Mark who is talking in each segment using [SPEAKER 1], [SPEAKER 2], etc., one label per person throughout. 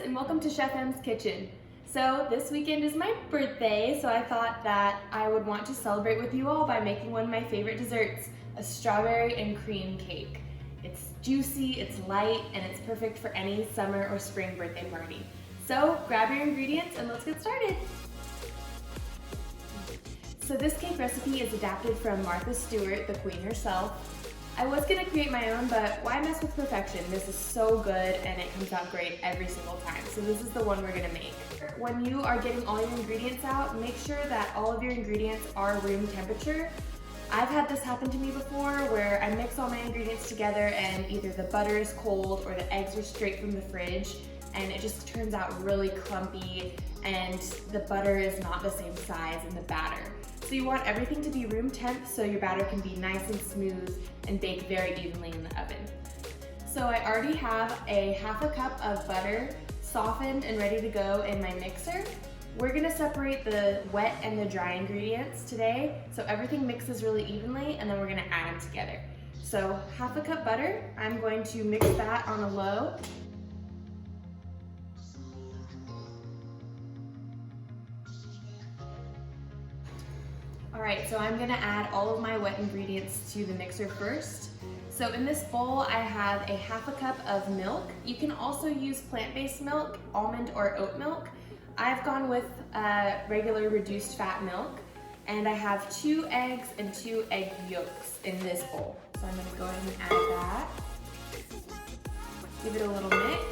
[SPEAKER 1] and welcome to Chef M's Kitchen. So this weekend is my birthday, so I thought that I would want to celebrate with you all by making one of my favorite desserts, a strawberry and cream cake. It's juicy, it's light, and it's perfect for any summer or spring birthday party. So grab your ingredients and let's get started. So this cake recipe is adapted from Martha Stewart, the queen herself. I was gonna create my own, but why mess with perfection? This is so good and it comes out great every single time. So this is the one we're gonna make. When you are getting all your ingredients out, make sure that all of your ingredients are room temperature. I've had this happen to me before where I mix all my ingredients together and either the butter is cold or the eggs are straight from the fridge and it just turns out really clumpy and the butter is not the same size in the batter. So you want everything to be room temp so your batter can be nice and smooth and bake very evenly in the oven. So I already have a half a cup of butter softened and ready to go in my mixer. We're gonna separate the wet and the dry ingredients today so everything mixes really evenly and then we're gonna add them together. So half a cup butter, I'm going to mix that on a low. All right, so I'm gonna add all of my wet ingredients to the mixer first. So in this bowl, I have a half a cup of milk. You can also use plant-based milk, almond or oat milk. I've gone with regular reduced fat milk, and I have 2 eggs and 2 egg yolks in this bowl. So I'm gonna go ahead and add that. Give it a little mix.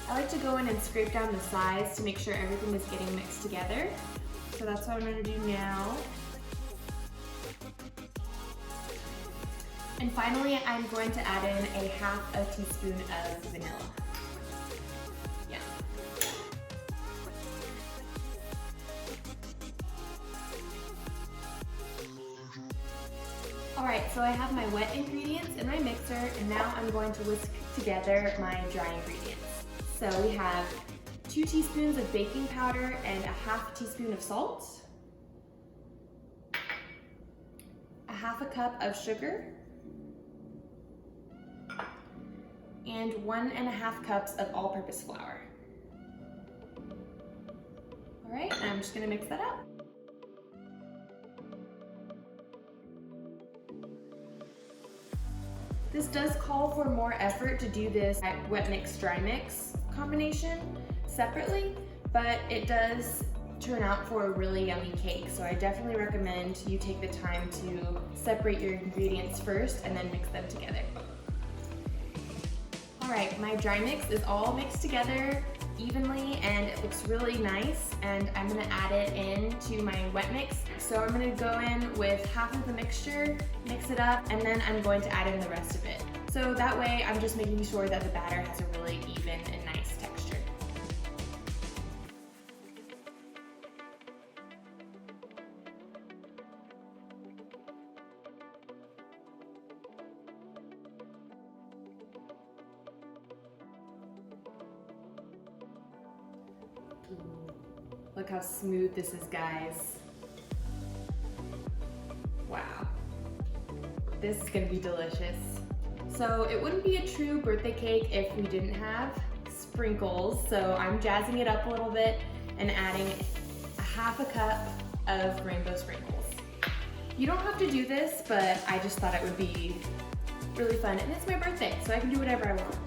[SPEAKER 1] I like to go in and scrape down the sides to make sure everything is getting mixed together. So that's what I'm going to do now. And finally, I'm going to add in a half a teaspoon of vanilla. Yeah. All right, so I have my wet ingredients in my mixer, and now I'm going to whisk together my dry ingredients. So we have 2 teaspoons of baking powder and a half teaspoon of salt, a half a cup of sugar, and 1.5 cups of all-purpose flour. All right, and I'm just gonna mix that up. This does call for more effort to do this wet mix, dry mix combination separately, but it does turn out for a really yummy cake. So I definitely recommend you take the time to separate your ingredients first and then mix them together. All right, my dry mix is all mixed together evenly and it looks really nice, and I'm gonna add it into my wet mix. So I'm gonna go in with half of the mixture, mix it up, and then I'm going to add in the rest of it. So that way I'm just making sure that the batter has a really even and nice texture. Look how smooth this is, guys. Wow. This is gonna be delicious. So it wouldn't be a true birthday cake if we didn't have sprinkles. So I'm jazzing it up a little bit and adding a half a cup of rainbow sprinkles. You don't have to do this, but I just thought it would be really fun. And it's my birthday, so I can do whatever I want.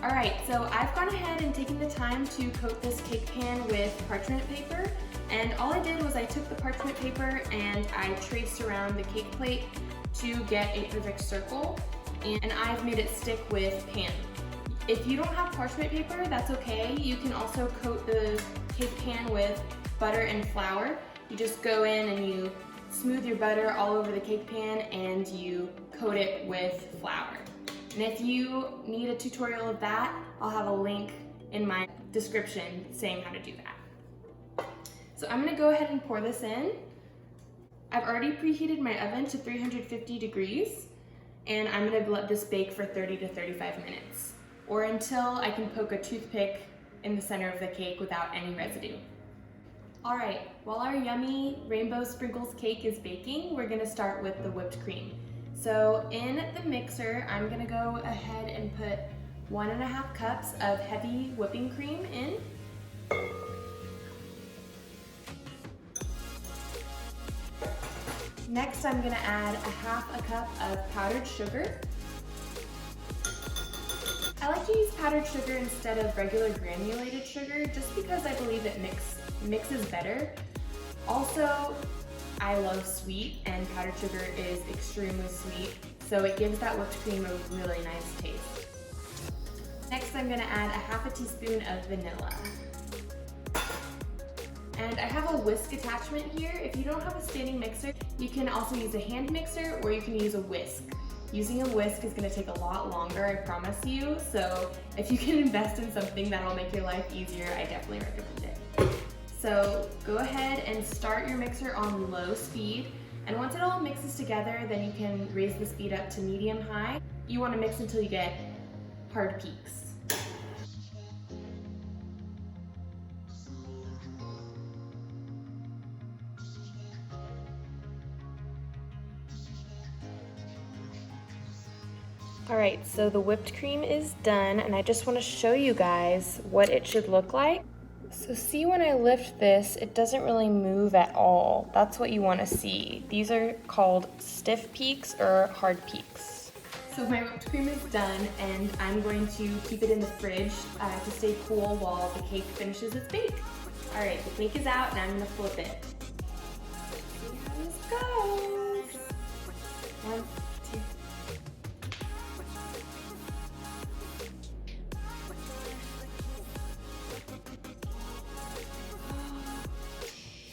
[SPEAKER 1] All right, so I've gone ahead and taken the time to coat this cake pan with parchment paper, and all I did was I took the parchment paper and I traced around the cake plate to get a perfect circle, and I've made it stick with pan. If you don't have parchment paper, that's okay. You can also coat the cake pan with butter and flour. You just go in and you smooth your butter all over the cake pan and you coat it with flour. And if you need a tutorial of that, I'll have a link in my description saying how to do that. So I'm gonna go ahead and pour this in. I've already preheated my oven to 350 degrees, and I'm gonna let this bake for 30 to 35 minutes. or until I can poke a toothpick in the center of the cake without any residue. All right, while our yummy rainbow sprinkles cake is baking, we're gonna start with the whipped cream. So in the mixer, I'm gonna go ahead and put 1.5 cups of heavy whipping cream in. Next, I'm gonna add 1/2 cup of powdered sugar. I like to use powdered sugar instead of regular granulated sugar just because I believe it mixes better. Also, I love sweet and powdered sugar is extremely sweet, so it gives that whipped cream a really nice taste. Next, I'm gonna add 1/2 teaspoon of vanilla. And I have a whisk attachment here. If you don't have a standing mixer, you can also use a hand mixer or you can use a whisk. Using a whisk is gonna take a lot longer, I promise you. So if you can invest in something that'll make your life easier, I definitely recommend it. So go ahead and start your mixer on low speed. And once it all mixes together, then you can raise the speed up to medium-high. You wanna mix until you get hard peaks. All right, so the whipped cream is done, and I just want to show you guys what it should look like. So see, when I lift this, it doesn't really move at all. That's what you want to see. These are called stiff peaks or hard peaks. So my whipped cream is done, and I'm going to keep it in the fridge to stay cool while the cake finishes its bake. All right, the cake is out, and I'm going to flip it. See how this goes. 1, 2.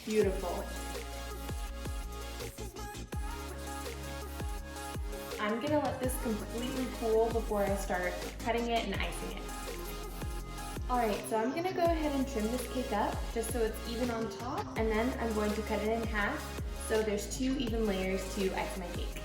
[SPEAKER 1] Beautiful. I'm gonna let this completely cool before I start cutting it and icing it. All right, so I'm gonna go ahead and trim this cake up just so it's even on top, and then I'm going to cut it in half so there's 2 even layers to ice my cake.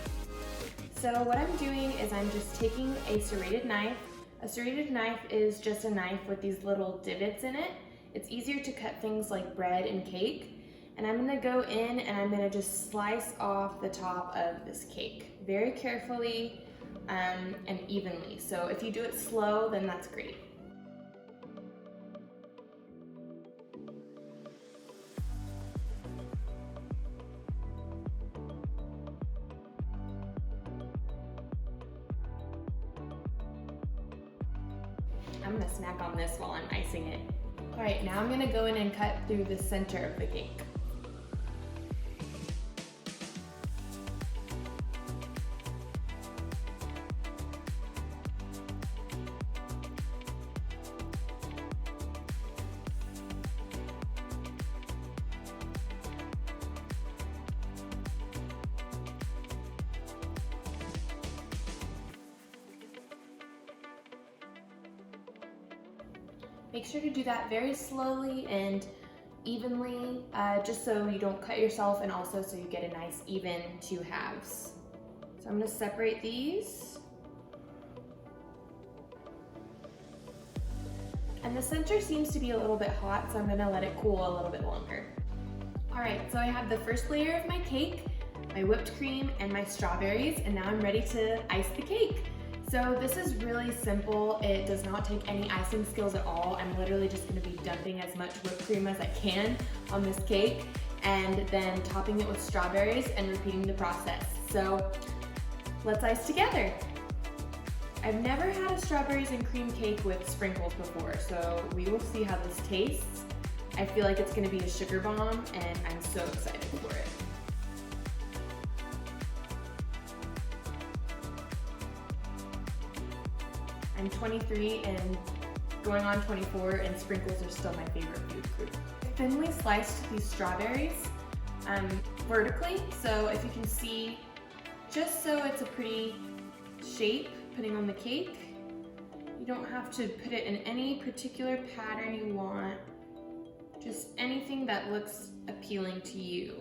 [SPEAKER 1] So what I'm doing is I'm just taking a serrated knife. A serrated knife is just a knife with these little divots in it. It's easier to cut things like bread and cake. And I'm gonna go in and I'm gonna just slice off the top of this cake very carefully and evenly. So if you do it slow, then that's great. I'm gonna snack on this while I'm icing it. All right, now I'm gonna go in and cut through the center of the cake. Make sure to do that very slowly and evenly, just so you don't cut yourself and also so you get a nice even 2 halves. So I'm gonna separate these. And the center seems to be a little bit hot, so I'm gonna let it cool a little bit longer. All right, so I have the first layer of my cake, my whipped cream, and my strawberries, and now I'm ready to ice the cake. So this is really simple. It does not take any icing skills at all. I'm literally just gonna be dumping as much whipped cream as I can on this cake and then topping it with strawberries and repeating the process. So let's ice together. I've never had a strawberries and cream cake with sprinkles before, so we will see how this tastes. I feel like it's gonna be a sugar bomb and I'm so excited for it. I'm 23 and going on 24, and sprinkles are still my favorite food group. Thinly sliced these strawberries vertically, so if you can see, just so it's a pretty shape putting on the cake. You don't have to put it in any particular pattern you want, just anything that looks appealing to you.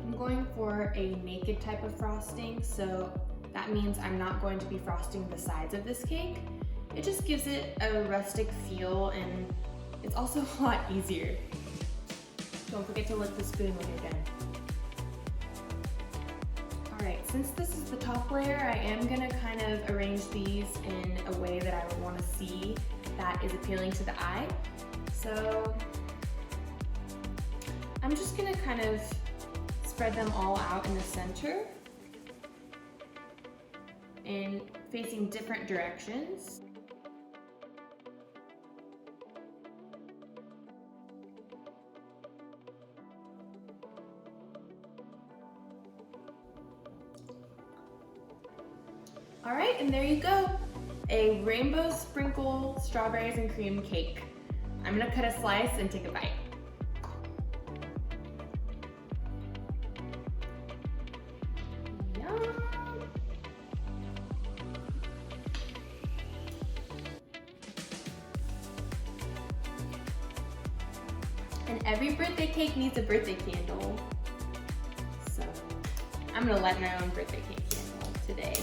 [SPEAKER 1] I'm going for a naked type of frosting, so that means I'm not going to be frosting the sides of this cake. It just gives it a rustic feel, and it's also a lot easier. Don't forget to lick the spoon when you're done. Alright, since this is the top layer, I am gonna kind of arrange these in a way that I would want to see that is appealing to the eye. So I'm just gonna kind of spread them all out in the center and facing different directions. All right, and there you go. A rainbow sprinkle strawberries and cream cake. I'm gonna cut a slice and take a bite. Yum. And every birthday cake needs a birthday candle. So I'm gonna light my own birthday cake candle today.